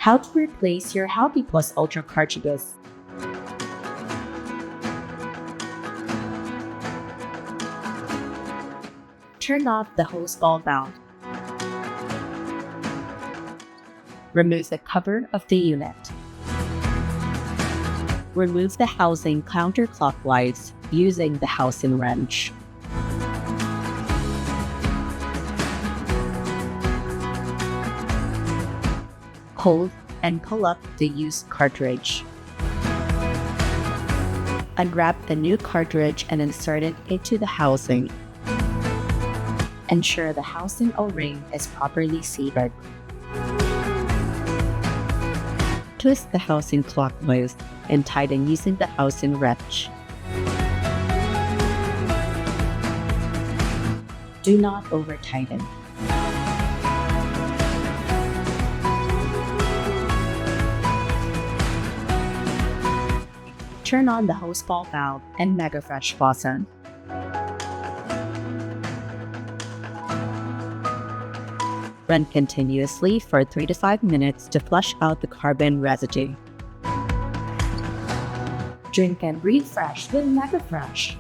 How to replace your Healthy Plus Ultra cartridges. Turn off the hose ball valve. Remove the cover of the unit. Remove the housing counterclockwise using the housing wrench. Hold and pull up the used cartridge. Unwrap the new cartridge and insert it into the housing. Ensure the housing O-ring is properly seated. Twist the housing clockwise and tighten using the housing wrench. Do not over-tighten. Turn on the hose ball valve and Megafresh faucet. Run continuously for 3 to 5 minutes to flush out the carbon residue. Drink and breathe fresh with Megafresh.